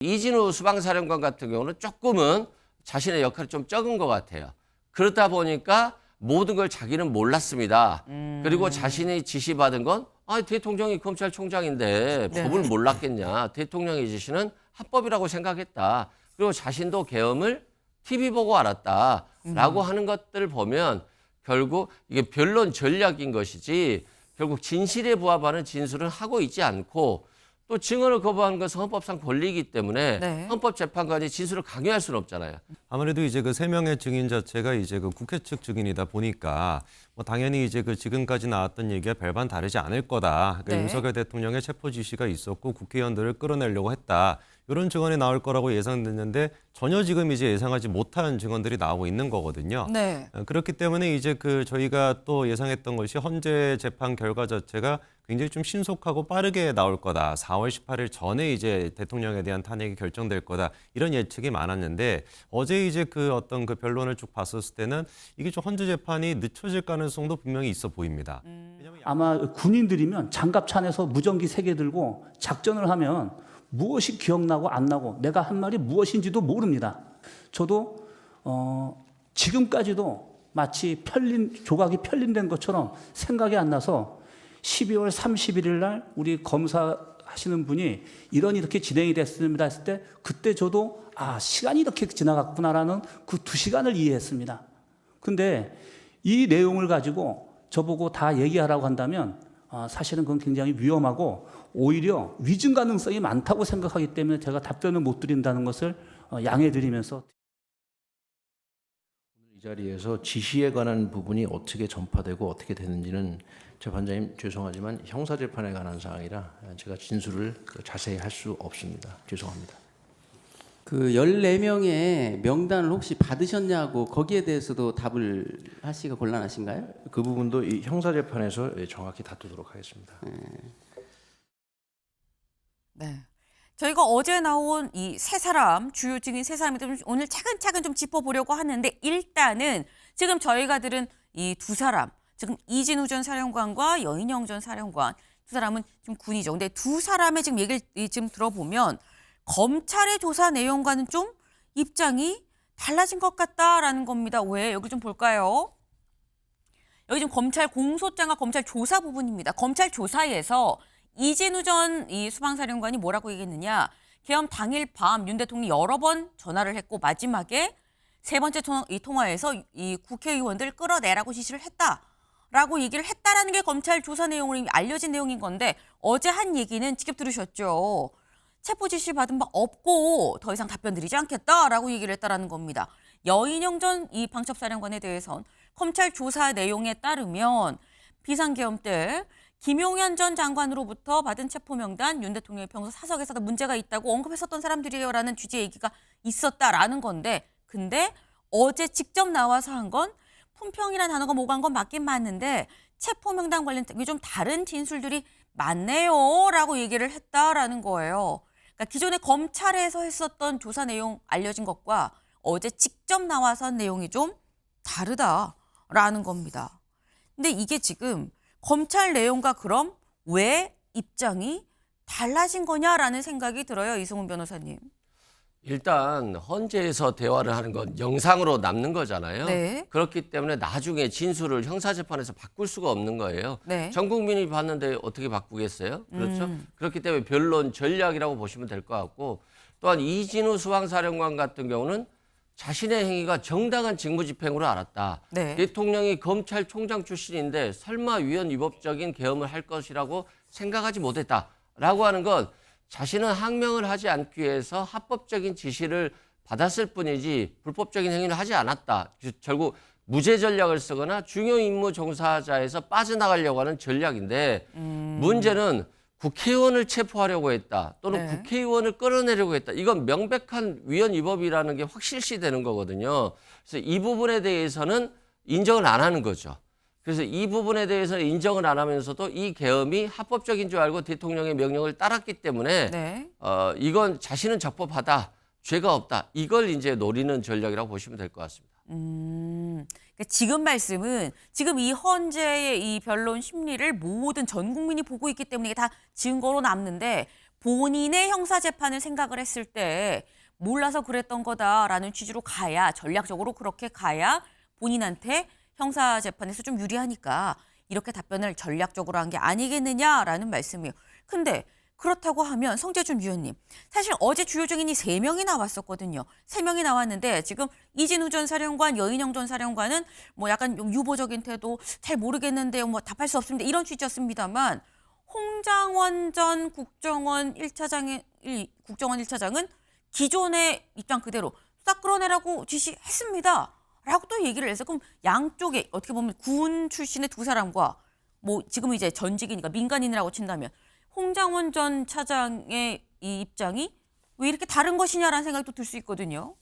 이진우 수방사령관 같은 경우는 조금은 자신의 역할이 좀 적은 것 같아요. 그렇다 보니까 모든 걸 자기는 몰랐습니다. 그리고 자신이 지시받은 건 대통령이 검찰총장인데 네. 법을 몰랐겠냐. 대통령의 지시는 합법이라고 생각했다. 그리고 자신도 계엄을 TV 보고 알았다라고 하는 것들을 보면 결국 이게 변론 전략인 것이지 결국 진실에 부합하는 진술을 하고 있지 않고 또 증언을 거부하는 것은 헌법상 권리이기 때문에 네. 헌법재판관이 진술을 강요할 수는 없잖아요. 아무래도 이제 그 3명의 증인 자체가 이제 그 국회 측 증인이다 보니까 뭐 당연히 이제 그 지금까지 나왔던 얘기가 별반 다르지 않을 거다. 그러니까 네. 윤석열 대통령의 체포 지시가 있었고 국회의원들을 끌어내려고 했다. 이런 증언이 나올 거라고 예상됐는데 전혀 지금 이제 예상하지 못한 증언들이 나오고 있는 거거든요. 네. 그렇기 때문에 이제 그 저희가 또 예상했던 것이 헌재 재판 결과 자체가 굉장히 좀 신속하고 빠르게 나올 거다. 4월 18일 전에 이제 대통령에 대한 탄핵이 결정될 거다. 이런 예측이 많았는데 어제 이제 그 어떤 그 변론을 쭉 봤었을 때는 이게 좀 헌재 재판이 늦춰질 가능성도 분명히 있어 보입니다. 아마 군인들이면 장갑차 안에서 무전기 3개 들고 작전을 하면 무엇이 기억나고 안 나고 내가 한 말이 무엇인지도 모릅니다. 저도 지금까지도 마치 조각이 편린된 것처럼 생각이 안 나서 12월 31일 날 우리 검사하시는 분이 이렇게 진행이 됐습니다 했을 때 그때 저도 시간이 이렇게 지나갔구나라는 그 2시간을 이해했습니다. 근데 이 내용을 가지고 저보고 다 얘기하라고 한다면 사실은 그건 굉장히 위험하고 오히려 위증 가능성이 많다고 생각하기 때문에 제가 답변을 못 드린다는 것을 양해드리면서 이 자리에서 지시에 관한 부분이 어떻게 전파되고 어떻게 되는지는 재판장님 죄송하지만 형사재판에 관한 사항이라 제가 진술을 자세히 할 수 없습니다. 죄송합니다. 그 14명의 명단을 혹시 받으셨냐고 거기에 대해서도 답을 하시기가 곤란하신가요? 그 부분도 이 형사재판에서 정확히 다투도록 하겠습니다. 네. 저희가 어제 나온 이 3사람, 주요 증인 3사람이 오늘 차근차근 좀 짚어보려고 하는데 일단은 지금 저희가 들은 이 2사람, 지금 이진우 전 사령관과 여인영 전 사령관 2사람은 지금 군이죠. 근데 2사람의 지금 얘기를 지금 들어보면 검찰의 조사 내용과는 좀 입장이 달라진 것 같다라는 겁니다. 왜? 여기 좀 볼까요? 여기 지금 검찰 공소장과 검찰 조사 부분입니다. 검찰 조사에서 이진우 전 이 수방사령관이 뭐라고 얘기했느냐. 계엄 당일 밤 윤 대통령이 여러 번 전화를 했고 마지막에 3번째 통화에서 이 국회의원들을 끌어내라고 지시를 했다라고 얘기를 했다라는 게 검찰 조사 내용으로 알려진 내용인 건데 어제 한 얘기는 직접 들으셨죠. 체포 지시 받은 바 없고 더 이상 답변 드리지 않겠다라고 얘기를 했다라는 겁니다. 여인영 전 이 방첩사령관에 대해선 검찰 조사 내용에 따르면 비상계엄 때 김용현 전 장관으로부터 받은 체포 명단 윤 대통령의 평소 사석에서도 문제가 있다고 언급했었던 사람들이에요라는 취지의 얘기가 있었다라는 건데 근데 어제 직접 나와서 한 건 품평이라는 단어가 뭐간 건 맞긴 맞는데 체포 명단 관련 좀 다른 진술들이 많네요라고 얘기를 했다라는 거예요. 그러니까 기존에 검찰에서 했었던 조사 내용 알려진 것과 어제 직접 나와서 한 내용이 좀 다르다라는 겁니다. 근데 이게 지금 검찰 내용과 그럼 왜 입장이 달라진 거냐라는 생각이 들어요. 이승훈 변호사님. 일단 헌재에서 대화를 하는 건 영상으로 남는 거잖아요. 네. 그렇기 때문에 나중에 진술을 형사재판에서 바꿀 수가 없는 거예요. 네. 전 국민이 봤는데 어떻게 바꾸겠어요? 그렇죠? 그렇기 때문에 변론 전략이라고 보시면 될 것 같고 또한 이진우 수방사령관 같은 경우는 자신의 행위가 정당한 직무집행으로 알았다. 네. 대통령이 검찰총장 출신인데 설마 위헌 위법적인 계엄을 할 것이라고 생각하지 못했다라고 하는 건 자신은 항명을 하지 않기 위해서 합법적인 지시를 받았을 뿐이지 불법적인 행위를 하지 않았다. 결국 무죄 전략을 쓰거나 중요 임무 종사자에서 빠져나가려고 하는 전략인데 문제는 국회의원을 체포하려고 했다. 또는 네. 국회의원을 끌어내려고 했다. 이건 명백한 위헌 위법이라는 게 확실시되는 거거든요. 그래서 이 부분에 대해서는 인정을 안 하는 거죠. 그래서 이 부분에 대해서 인정을 안 하면서도 이 계엄이 합법적인 줄 알고 대통령의 명령을 따랐기 때문에 네. 이건 자신은 적법하다, 죄가 없다. 이걸 이제 노리는 전략이라고 보시면 될 것 같습니다. 그러니까 지금 말씀은 지금 이 헌재의 이 변론 심리를 모든 전 국민이 보고 있기 때문에 이게 다 증거로 남는데 본인의 형사재판을 생각을 했을 때 몰라서 그랬던 거다라는 취지로 가야, 전략적으로 그렇게 가야 본인한테 형사재판에서 좀 유리하니까 이렇게 답변을 전략적으로 한 게 아니겠느냐라는 말씀이에요. 근데 그렇다고 하면 성재준 위원님, 사실 어제 주요 증인이 3명이 나왔었거든요. 3명이 나왔는데 지금 이진우 전 사령관, 여인영 전 사령관은 뭐 약간 좀 유보적인 태도, 잘 모르겠는데요, 뭐 답할 수 없습니다, 이런 취지였습니다만, 홍장원 전 국정원 1차장은 기존의 입장 그대로 싹 끌어내라고 지시했습니다 라고 또 얘기를 해서, 그럼 양쪽에 어떻게 보면 군 출신의 두 사람과 뭐 지금 이제 전직이니까 민간인이라고 친다면 홍장원 전 차장의 이 입장이 왜 이렇게 다른 것이냐라는 생각이 또 들 수 있거든요.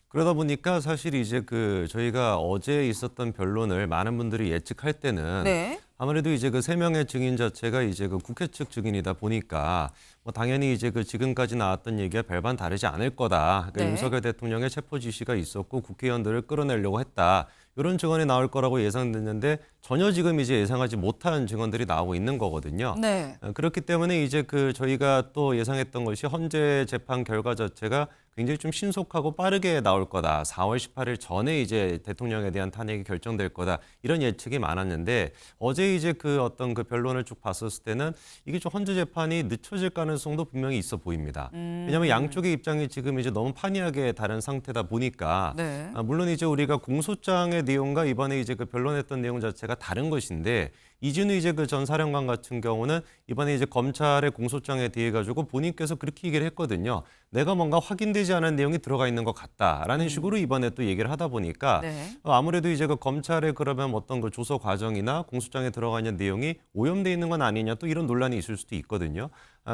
그러다 보니까 사실 이제 그 저희가 어제 있었던 변론을 많은 분들이 예측할 때는 네. 아무래도 이제 그 3명의 증인 자체가 이제 그 국회 측 증인이다 보니까 뭐 당연히 이제 그 지금까지 나왔던 얘기가 별반 다르지 않을 거다. 그러니까 네. 윤석열 대통령의 체포 지시가 있었고 국회의원들을 끌어내려고 했다. 이런 증언이 나올 거라고 예상됐는데 전혀 지금 이제 예상하지 못한 증언들이 나오고 있는 거거든요. 네. 그렇기 때문에 이제 그 저희가 또 예상했던 것이 헌재 재판 결과 자체가 굉장히 좀 신속하고 빠르게 나올 거다. 4월 18일 전에 이제 대통령에 대한 탄핵이 결정될 거다. 이런 예측이 많았는데 어제 이제 그 어떤 그 변론을 쭉 봤었을 때는 이게 좀 헌재 재판이 늦춰질 가능성도 분명히 있어 보입니다. 왜냐하면 양쪽의 입장이 지금 이제 너무 판이하게 다른 상태다 보니까 네. 물론 이제 우리가 공소장의 내용과 이번에 이제 그 변론했던 내용 자체가 다른 것인데 이진우 이제 그 전 사령관 같은 경우는 이번에 이제 검찰의 공소장에 대해 가지고 본인께서 그렇게 얘기를 했거든요. 내가 뭔가 확인되지 않은 내용이 들어가 있는 것 같다라는 식으로 이번에 또 얘기를 하다 보니까 네. 아무래도 이제 그 검찰의 그러면 어떤 그 조서 과정이나 공소장에 들어가 있는 내용이 오염돼 있는 건 아니냐 또 이런 논란이 있을 수도 있거든요.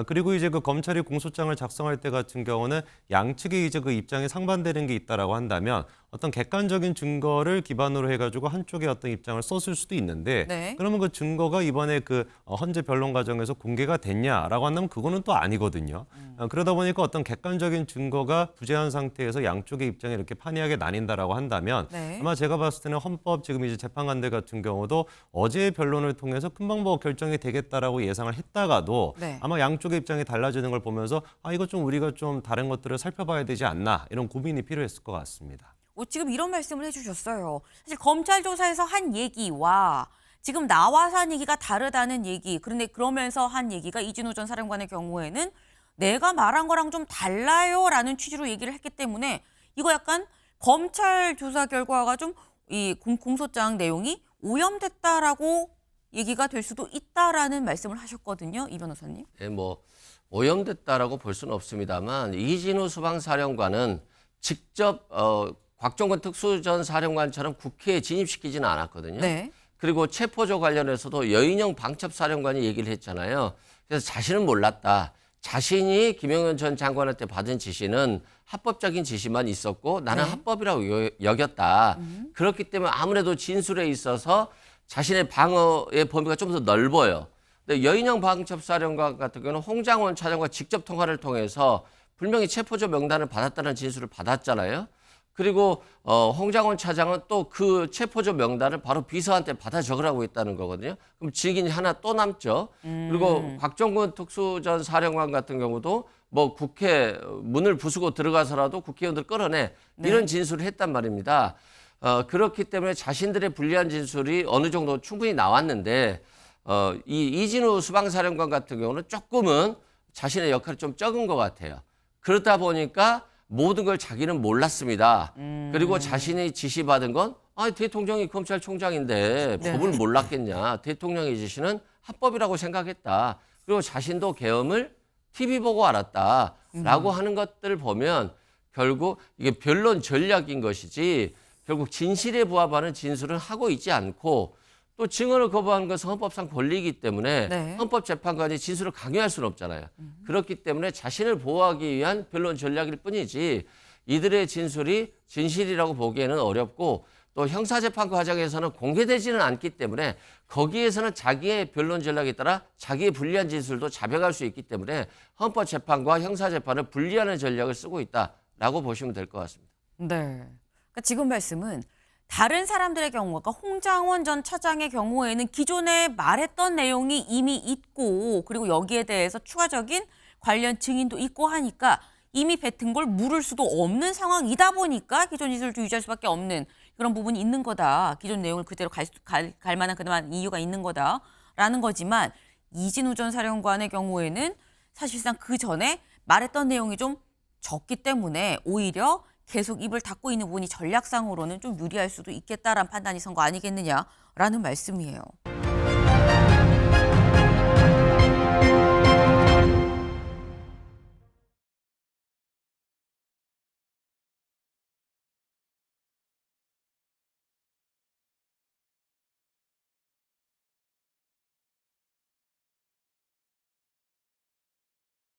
그리고 이제 그 검찰이 공소장을 작성할 때 같은 경우는 양측의 이제 그 입장이 상반되는 게 있다라고 한다면 어떤 객관적인 증거를 기반으로 해가지고 한쪽의 어떤 입장을 썼을 수도 있는데 네. 그러면 그 증거가 이번에 그 헌재 변론 과정에서 공개가 됐냐라고 한다면 그거는 또 아니거든요. 그러다 보니까 어떤 객관적인 증거가 부재한 상태에서 양쪽의 입장이 이렇게 판이하게 나뉜다라고 한다면 네. 아마 제가 봤을 때는 헌법 지금 이제 재판관들 같은 경우도 어제의 변론을 통해서 금방 뭐 결정이 되겠다라고 예상을 했다가도 네. 아마 양쪽의 입장이 달라지는 걸 보면서 이거 좀 우리가 좀 다른 것들을 살펴봐야 되지 않나 이런 고민이 필요했을 것 같습니다. 지금 이런 말씀을 해주셨어요. 사실 검찰 조사에서 한 얘기와 지금 나와서 한 얘기가 다르다는 얘기. 그런데 그러면서 한 얘기가 이진우 전 사령관의 경우에는 내가 말한 거랑 좀 달라요라는 취지로 얘기를 했기 때문에 이거 약간 검찰 조사 결과가 좀 이 공소장 내용이 오염됐다라고 얘기가 될 수도 있다라는 말씀을 하셨거든요, 이 변호사님. 네, 뭐 오염됐다라고 볼 수는 없습니다만 이진우 수방사령관은 직접 곽종건 특수전 사령관처럼 국회에 진입시키지는 않았거든요. 네. 그리고 체포조 관련해서도 여인영 방첩사령관이 얘기를 했잖아요. 그래서 자신은 몰랐다. 자신이 김영현 전 장관한테 받은 지시는 합법적인 지시만 있었고 나는 네. 합법이라고 여겼다. 그렇기 때문에 아무래도 진술에 있어서 자신의 방어의 범위가 좀 더 넓어요. 근데 여인영 방첩사령관 같은 경우는 홍장원 차장과 직접 통화를 통해서 분명히 체포조 명단을 받았다는 진술을 받았잖아요. 그리고 홍장원 차장은 또 그 체포조 명단을 바로 비서한테 받아 적으라고 했다는 거거든요. 그럼 증인이 하나 또 남죠. 그리고 곽종근 특수전 사령관 같은 경우도 뭐 국회 문을 부수고 들어가서라도 국회의원들 끌어내 이런 진술을 했단 말입니다. 그렇기 때문에 자신들의 불리한 진술이 어느 정도 충분히 나왔는데 이 이진우 수방사령관 같은 경우는 조금은 자신의 역할이 좀 적은 것 같아요. 그러다 보니까 모든 걸 자기는 몰랐습니다. 그리고 자신이 지시받은 건 대통령이 검찰총장인데 네. 법을 몰랐겠냐. 대통령의 지시는 합법이라고 생각했다. 그리고 자신도 계엄을 TV 보고 알았다라고 하는 것들을 보면 결국 이게 변론 전략인 것이지 결국 진실에 부합하는 진술을 하고 있지 않고 또 증언을 거부하는 것은 헌법상 권리이기 때문에 네. 헌법재판관이 진술을 강요할 수는 없잖아요. 그렇기 때문에 자신을 보호하기 위한 변론 전략일 뿐이지 이들의 진술이 진실이라고 보기에는 어렵고 또 형사재판 과정에서는 공개되지는 않기 때문에 거기에서는 자기의 변론 전략에 따라 자기의 불리한 진술도 자백할 수 있기 때문에 헌법재판과 형사재판을 분리하는 전략을 쓰고 있다라고 보시면 될 것 같습니다. 네. 그러니까 지금 말씀은 다른 사람들의 경우, 그러니까 홍장원 전 차장의 경우에는 기존에 말했던 내용이 이미 있고 그리고 여기에 대해서 추가적인 관련 증인도 있고 하니까 이미 뱉은 걸 물을 수도 없는 상황이다 보니까 기존 진술도 유지할 수밖에 없는 그런 부분이 있는 거다. 기존 내용을 그대로 갈 만한 그동안 이유가 있는 거다라는 거지만 이진우 전 사령관의 경우에는 사실상 그 전에 말했던 내용이 좀 적기 때문에 오히려 계속 입을 닫고 있는 부분이 전략상으로는 좀 유리할 수도 있겠다라는 판단이 선 거 아니겠느냐라는 말씀이에요.